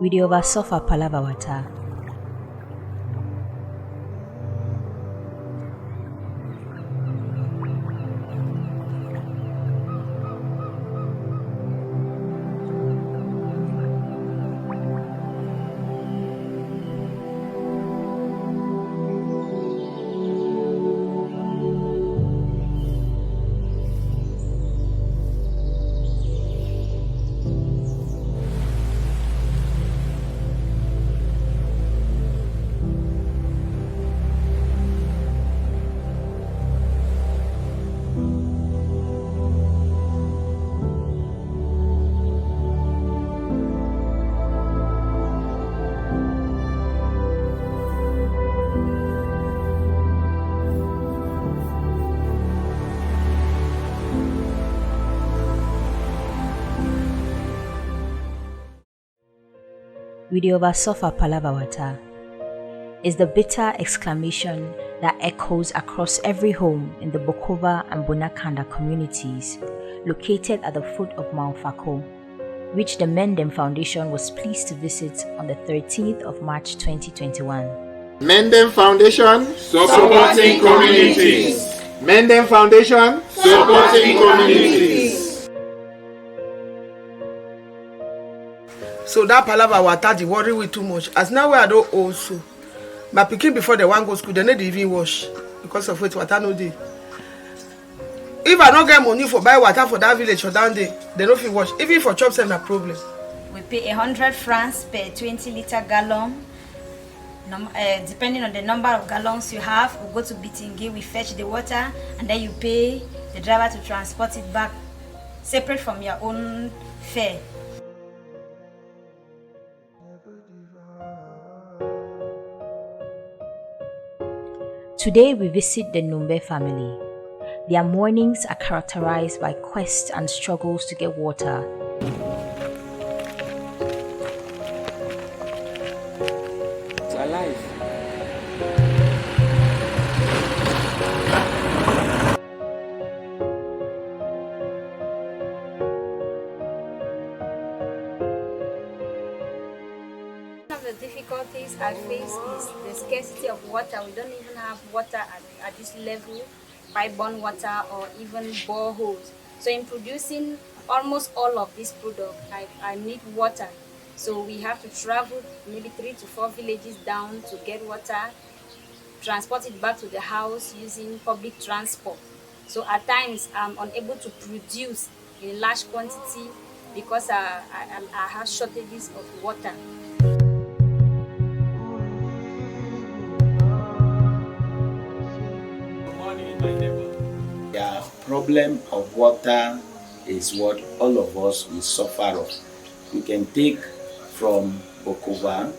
We the oversuffer palava water. We the oversuffer palava water is the bitter exclamation that echoes across every home in the Bokova and Bonakanda communities located at the foot of Mount Fako, which the Mendem Foundation was pleased to visit on the 13th of March 2021. Mendem Foundation supporting communities. Mendem Foundation supporting communities. So that palava water dey worry we too much. As now we are don't also. My pikin before they want go school, they need even wash because of which water no dey. If I don't get money for buy water for that village or down there, they don't fit wash. Even for chop send a problem. We pay 100 francs per 20-liter gallon. Depending on the number of gallons you have, we go to Bitingi, we fetch the water, and then you pay the driver to transport it back, separate from your own fare. Today we visit the Numbe family. Their mornings are characterized by quests and struggles to get water. It's alive. One of the difficulties I face is the scarcity of water. We don't even have water at this level, pipe-borne water or even boreholes. So in producing almost all of this product, I need water. So we have to travel maybe 3 to 4 villages down to get water, transport it back to the house using public transport. So at times I'm unable to produce in large quantity because I have shortages of water. The problem of water is what all of us will suffer of. You can take from Bokova,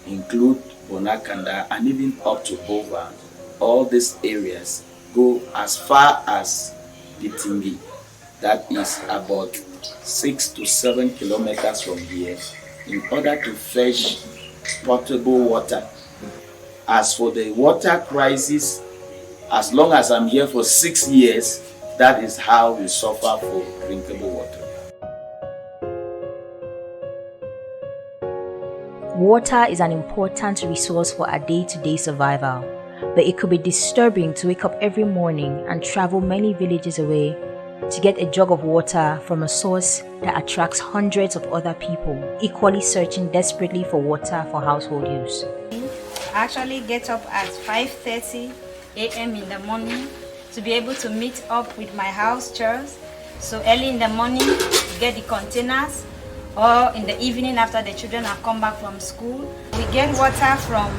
include Bonakanda, and even up to Bova. All these areas go as far as Bitingi. That is about 6 to 7 kilometers from here in order to fetch potable water. As for the water crisis, as long as I'm here for 6 years, that is how we suffer for drinkable water. Water is an important resource for our day-to-day survival, but it could be disturbing to wake up every morning and travel many villages away to get a jug of water from a source that attracts hundreds of other people equally searching desperately for water for household use. I actually get up at 5:30 a.m. in the morning to be able to meet up with my house chores. So early in the morning, we get the containers, or in the evening after the children have come back from school, we get water from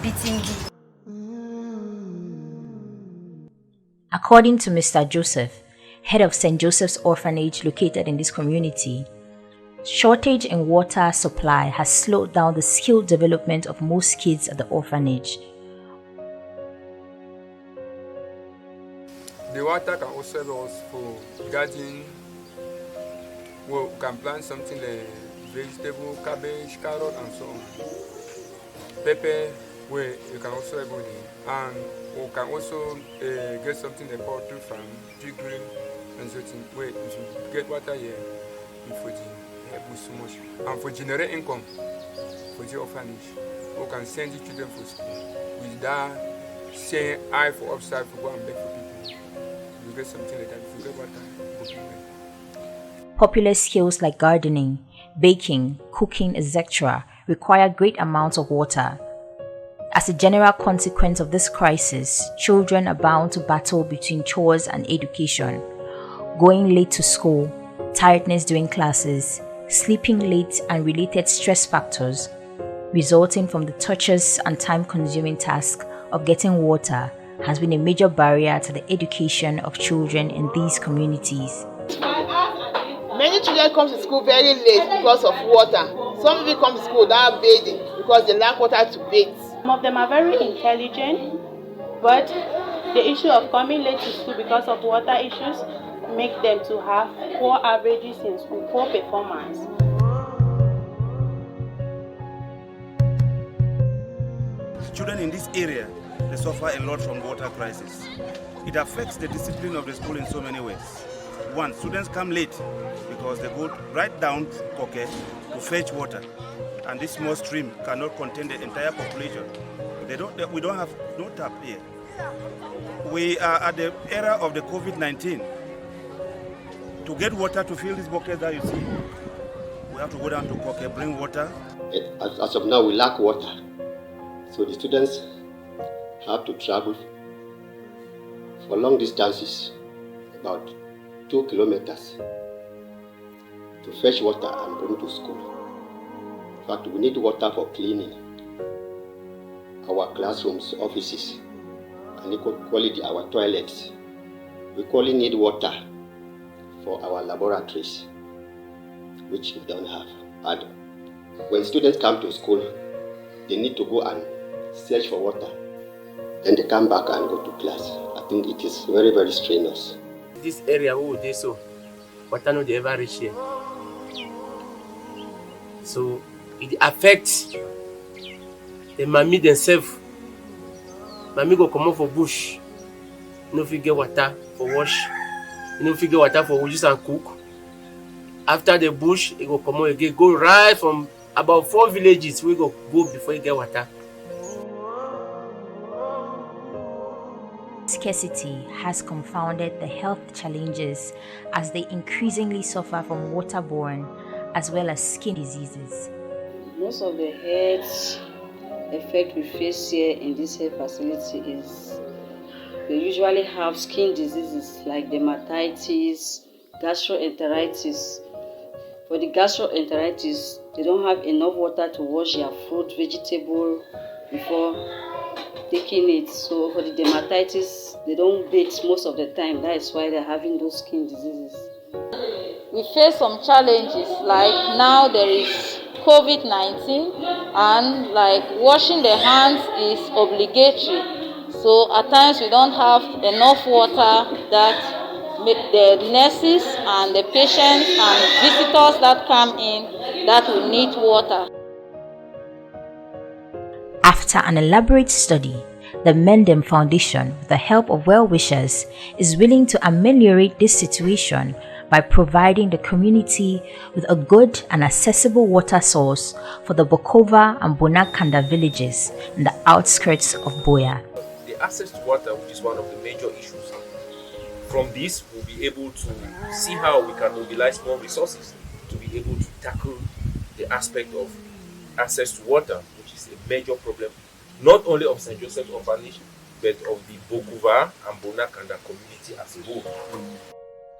Bitingi. According to Mr. Joseph, head of St. Joseph's Orphanage located in this community, shortage in water supply has slowed down the skill development of most kids at the orphanage. The water can also help us for gardening. Well, we can plant something like vegetable, cabbage, carrot, and so on. Pepper, where you can also help with it. And we can also get something like poultry from pig green and something. Where if you get water here, it will help you so much. And for generate income, for the orphanage. We can send the children for school with that saying eye for upside for go and beg for people. You get something like that. If you get water, go give them. Popular skills like gardening, baking, cooking, etc. require great amounts of water. As a general consequence of this crisis, children are bound to battle between chores and education, going late to school, tiredness during classes, sleeping late and related stress factors, resulting from the torturous and time-consuming task of getting water has been a major barrier to the education of children in these communities. Many children come to school very late because of water. Some even come to school without bathing because they lack water to bathe. Some of them are very intelligent, but the issue of coming late to school because of water issues make them to have poor averages in school, poor performance. Children in this area, they suffer a lot from water crisis. It affects the discipline of the school in so many ways. One, students come late because they go right down Koke to fetch water, and this small stream cannot contain the entire population. We don't have no tap here. We are at the era of the COVID-19. To get water to fill this bucket that you see, we have to go down to Koke, bring water. As of now, we lack water. So the students have to travel for long distances, about 2 kilometers, to fetch water and bring to school. In fact, we need water for cleaning our classrooms, offices, and equally our toilets. We equally need water for our laboratories, which we don't have. And when students come to school, they need to go and search for water. Then they come back and go to class. I think it is very, very strenuous. This area where they so water no dey ever reach here. So it affects the mommy themselves. Mommy go come out for bush, no fit get water for wash, no fit get water for use and cook. After the bush, it go come out again, go right from about 4 villages we go before you get water. Scarcity has confounded the health challenges as they increasingly suffer from waterborne as well as skin diseases. Most of the health effect we face here in this health facility is they usually have skin diseases like dermatitis, gastroenteritis. For the gastroenteritis, they don't have enough water to wash their fruit, vegetable before taking it. So for the dermatitis, they don't bathe most of the time. That is why they're having those skin diseases. We face some challenges like now there is COVID-19 and like washing the hands is obligatory. So at times we don't have enough water that the nurses and the patients and visitors that come in that will need water. After an elaborate study, the Mendem Foundation, with the help of well-wishers, is willing to ameliorate this situation by providing the community with a good and accessible water source for the Bokova and Bonakanda villages in the outskirts of Boya. The access to water, which is one of the major issues. From this, we'll be able to see how we can mobilize more resources to be able to tackle the aspect of access to water, which is a major problem, not only of St. Joseph's Orphanage, but of the Bokova and Bonakanda community as a whole.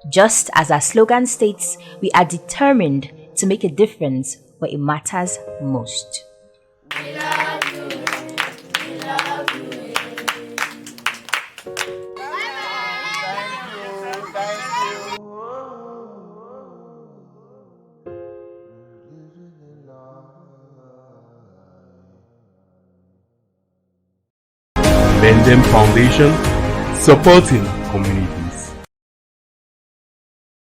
Just as our slogan states, we are determined to make a difference where it matters most. We love you. We love you. Mendem Foundation, supporting community.